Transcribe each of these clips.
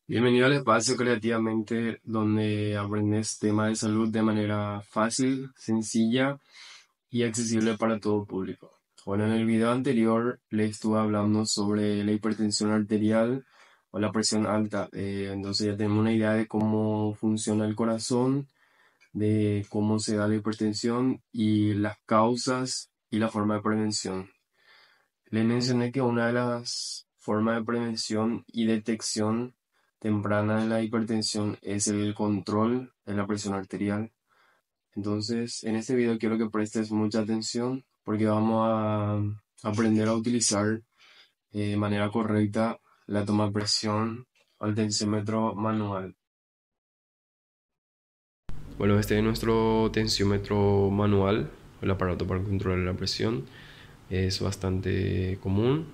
Bienvenido al espacio Creativamente, donde aprendes temas de salud de manera fácil, sencilla y accesible para todo público. Bueno, en el video anterior le estuve hablando sobre la hipertensión arterial o la presión alta. Entonces ya tenemos una idea de cómo funciona el corazón, de cómo se da la hipertensión y las causas y la forma de prevención. Le mencioné que una de las formas de prevención y detección temprana de la hipertensión es el control de la presión arterial. Entonces, en este video quiero que prestes mucha atención porque vamos a aprender a utilizar de manera correcta la toma de presión o el tensiómetro manual. Bueno, este es nuestro tensiómetro manual, el aparato para controlar la presión. Es bastante común,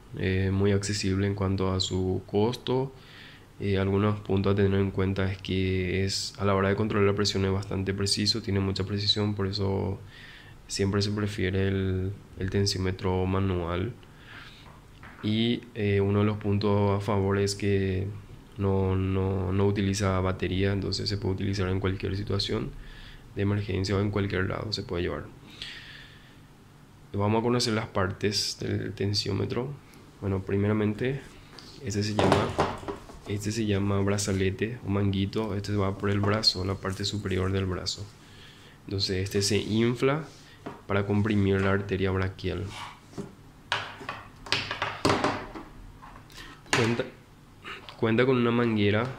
muy accesible en cuanto a su costo. Algunos puntos a tener en cuenta es que a la hora de controlar la presión es bastante preciso, tiene mucha precisión, por eso siempre se prefiere el tensiómetro manual. Y uno de los puntos a favor es que no utiliza batería, entonces se puede utilizar en cualquier situación de emergencia o en cualquier lado se puede llevar. Vamos a conocer las partes del tensiómetro. Bueno, primeramente, este se llama, este se llama brazalete o manguito. Este va por el brazo, la parte superior del brazo. Entonces, este se infla para comprimir la arteria braquial. Cuenta, cuenta con una manguera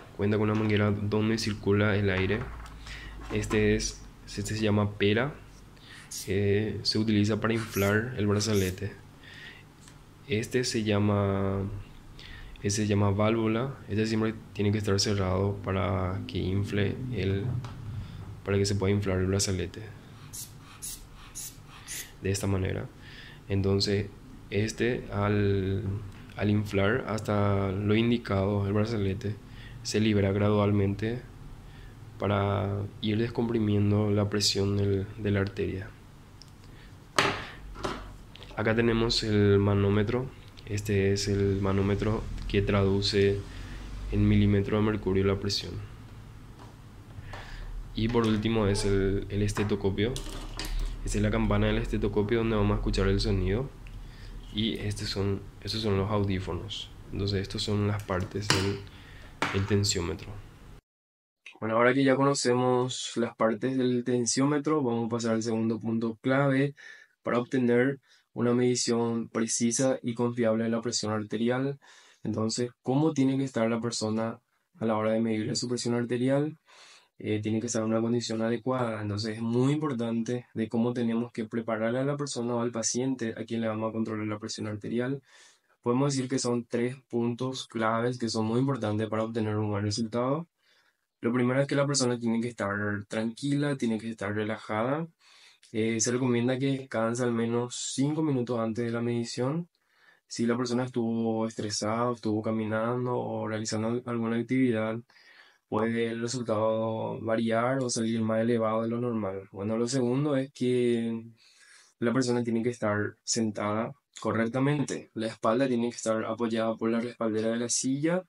donde circula el aire. Este se llama pera, se utiliza para inflar el brazalete. Este se llama, este se llama válvula. Este siempre tiene que estar cerrado para que se pueda inflar el brazalete. De esta manera. Entonces, al inflar hasta lo indicado, el brazalete se libera gradualmente para ir descomprimiendo la presión de la arteria. Acá tenemos el manómetro. Este es el manómetro que traduce en milímetros de mercurio la presión. Y por último es el estetoscopio. Esta es la campana del estetoscopio donde vamos a escuchar el sonido. Y estos son los audífonos. Entonces estas son las partes del tensiómetro. Bueno, ahora que ya conocemos las partes del tensiómetro, vamos a pasar al segundo punto clave para obtener una medición precisa y confiable de la presión arterial. Entonces, ¿cómo tiene que estar la persona a la hora de medir su presión arterial? Tiene que estar en una condición adecuada. Entonces, es muy importante de cómo tenemos que prepararle a la persona o al paciente a quien le vamos a controlar la presión arterial. Podemos decir que son tres puntos claves que son muy importantes para obtener un buen resultado. Lo primero es que la persona tiene que estar tranquila, tiene que estar relajada. Se recomienda que descanse al menos 5 minutos antes de la medición. Si la persona estuvo estresada, estuvo caminando o realizando alguna actividad, puede el resultado variar o salir más elevado de lo normal. Bueno, lo segundo es que la persona tiene que estar sentada correctamente. La espalda tiene que estar apoyada por la respaldera de la silla.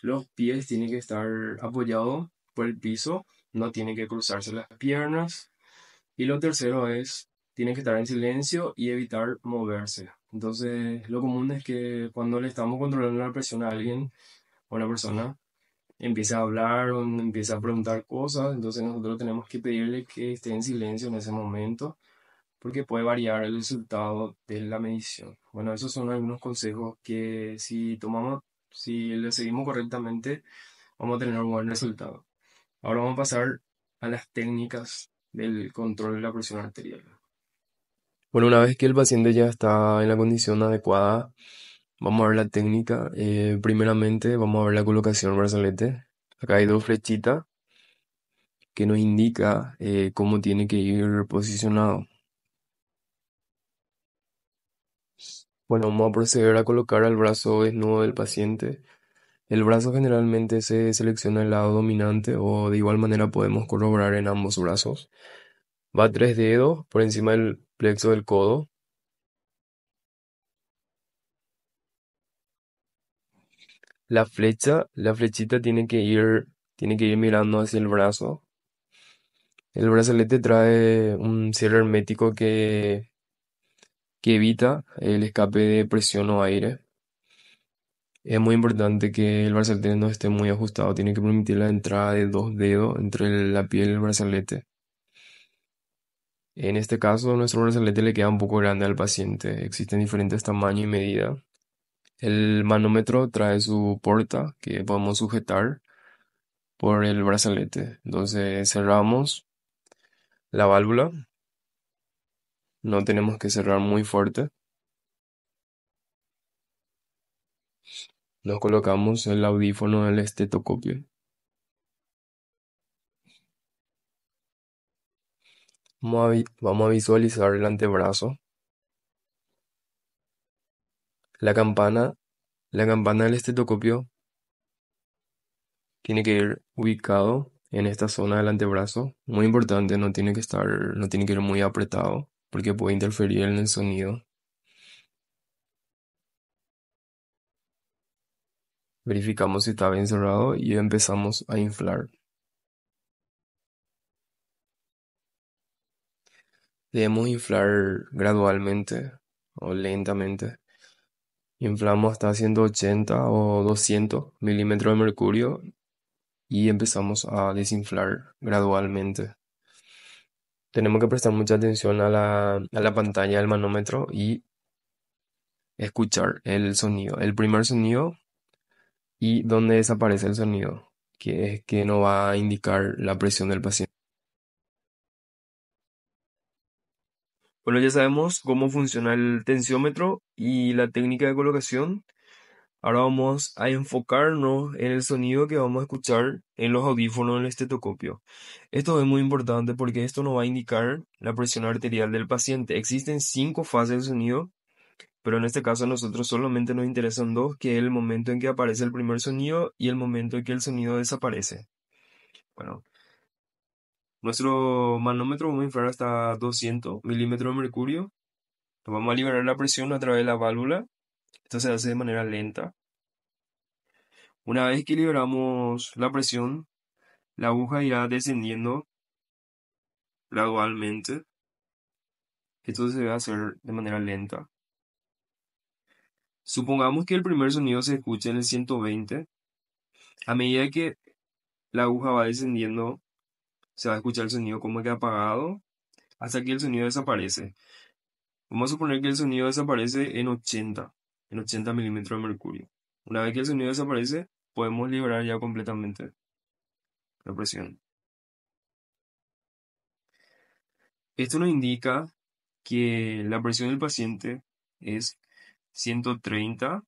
Los pies tienen que estar apoyados por el piso. No tienen que cruzarse las piernas. Y lo tercero es, tiene que estar en silencio y evitar moverse. Entonces, lo común es que cuando le estamos controlando la presión a alguien o a una persona, empieza a hablar o empieza a preguntar cosas, entonces nosotros tenemos que pedirle que esté en silencio en ese momento porque puede variar el resultado de la medición. Bueno, esos son algunos consejos que si le seguimos correctamente, vamos a tener un buen resultado. Ahora vamos a pasar a las técnicas del control de la presión arterial. Bueno, una vez que el paciente ya está en la condición adecuada, vamos a ver la técnica. Primeramente, vamos a ver la colocación del brazalete. Acá hay dos flechitas que nos indica cómo tiene que ir posicionado. Bueno, vamos a proceder a colocar al brazo desnudo del paciente. El brazo generalmente se selecciona el lado dominante o de igual manera podemos corroborar en ambos brazos. Va 3 dedos por encima del plexo del codo. La flechita tiene que ir mirando hacia el brazo. El brazalete trae un cierre hermético que evita el escape de presión o aire. Es muy importante que el brazalete no esté muy ajustado. Tiene que permitir la entrada de dos dedos entre la piel y el brazalete. En este caso, nuestro brazalete le queda un poco grande al paciente. Existen diferentes tamaños y medidas. El manómetro trae su porta que podemos sujetar por el brazalete. Entonces cerramos la válvula. No tenemos que cerrar muy fuerte. Nos colocamos el audífono del estetoscopio. Vamos a visualizar el antebrazo. La campana, la campana del estetoscopio tiene que ir ubicado en esta zona del antebrazo. Muy importante, no tiene que ir muy apretado porque puede interferir en el sonido. Verificamos si está bien cerrado y empezamos a inflar. Debemos inflar gradualmente o lentamente. Inflamos hasta 180 o 200 milímetros de mercurio y empezamos a desinflar gradualmente. Tenemos que prestar mucha atención a la pantalla del manómetro y escuchar el sonido, el primer sonido y dónde desaparece el sonido, que es que nos va a indicar la presión del paciente. Bueno, ya sabemos cómo funciona el tensiómetro y la técnica de colocación. Ahora vamos a enfocarnos en el sonido que vamos a escuchar en los audífonos del estetoscopio. Esto es muy importante porque esto nos va a indicar la presión arterial del paciente. Existen 5 fases del sonido, pero en este caso a nosotros solamente nos interesan dos, que es el momento en que aparece el primer sonido y el momento en que el sonido desaparece. Bueno, nuestro manómetro vamos a inflar hasta 200 milímetros de mercurio. Vamos a liberar la presión a través de la válvula. Esto se hace de manera lenta. Una vez que liberamos la presión, la aguja irá descendiendo gradualmente. Esto se debe hacer de manera lenta. Supongamos que el primer sonido se escuche en el 120. A medida que la aguja va descendiendo, se va a escuchar el sonido como que apagado hasta que el sonido desaparece. Vamos a suponer que el sonido desaparece en 80 milímetros de mercurio. Una vez que el sonido desaparece, podemos liberar ya completamente la presión. Esto nos indica que la presión del paciente es 130,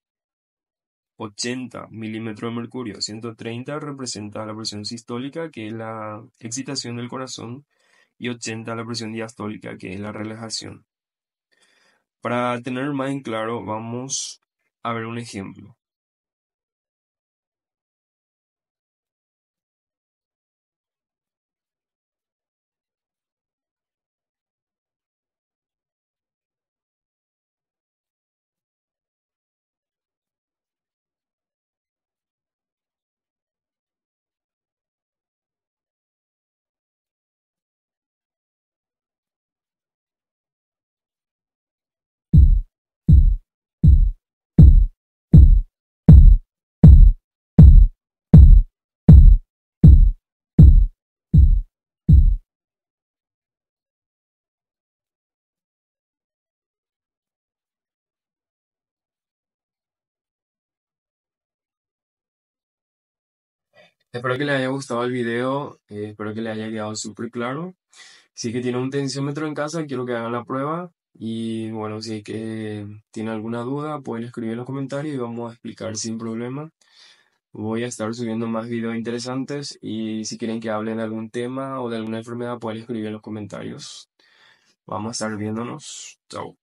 80 milímetros de mercurio. 130 representa la presión sistólica, que es la excitación del corazón, y 80 la presión diastólica, que es la relajación. Para tener más en claro, vamos a ver un ejemplo. Espero que les haya gustado el video, espero que les haya quedado súper claro. Si es que tienen un tensiómetro en casa, quiero que hagan la prueba. Y bueno, si es que tienen alguna duda, pueden escribir en los comentarios y vamos a explicar sin problema. Voy a estar subiendo más videos interesantes y si quieren que hablen de algún tema o de alguna enfermedad, pueden escribir en los comentarios. Vamos a estar viéndonos. Chao.